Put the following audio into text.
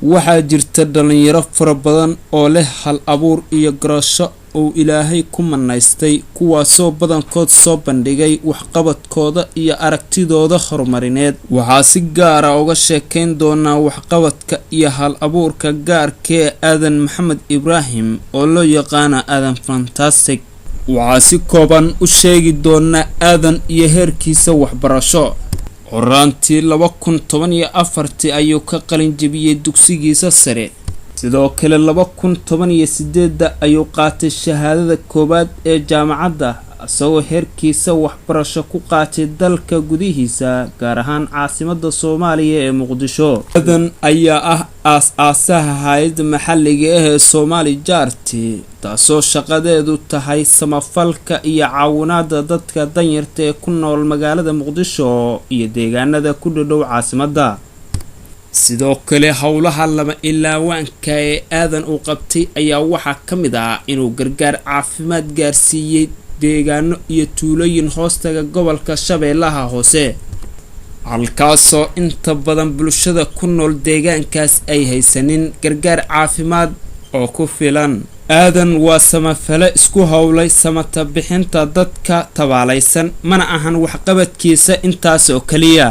waxaa jirta dhalinyaro fara badan oo leh hal abuur iyo garasho uu Ilaahay ku manaystay kuwaasoo badankood soo bandhigay waxqabadkooda iyo aragtidooda horumarineed. waxaa si gaar ah uga sheekayn doonaa waxqabadka iyo hal abuurka gaarka ee Aadan Maxamed Ibraahim oo loo yaqaan Aadan Fantastic. waxaa si kooban u sheegi doonaa Aadan iyo heerkiisa waxbarasho. horaantii 2014 ayuu ka qalin jabiyay dugsigiisa sare. sidoo kale 2018 ayuu qaatay shahaadada koobaad ee jaamacadda asagoo heerkiisa waxbarasho ku qaatay dalka gudihiisa gaar ahaan caasimadda Soomaaliya ee Muqdisho. Aadan ayaa ah aas-aasaha hay'adda maxalliga ah ee Somali Charity taasoo shaqadeedu tahay samafalka iyo caawinaadda dadka danyarta ee ku nool magaalada Muqdisho iyo deegaanada ku dhow caasimadda. sidoo kale howlaha lama ilaawaanka ee Aadan uu qabtay ayaa waxaa ka mid ah inuu gargaar caafimaad gaarsiiyay deegaano iyo tuulooyin hoostaga gobolka Shabeellaha Hoose halkaasoo inta badan bulshada ku nool deegaankaas ay haysanin gargaar caafimaad oo ku filan. Aadan waa samafale isku howlay samata bixinta dadka tabaalaysan mana ahan waxqabadkiisa intaas oo kaliya.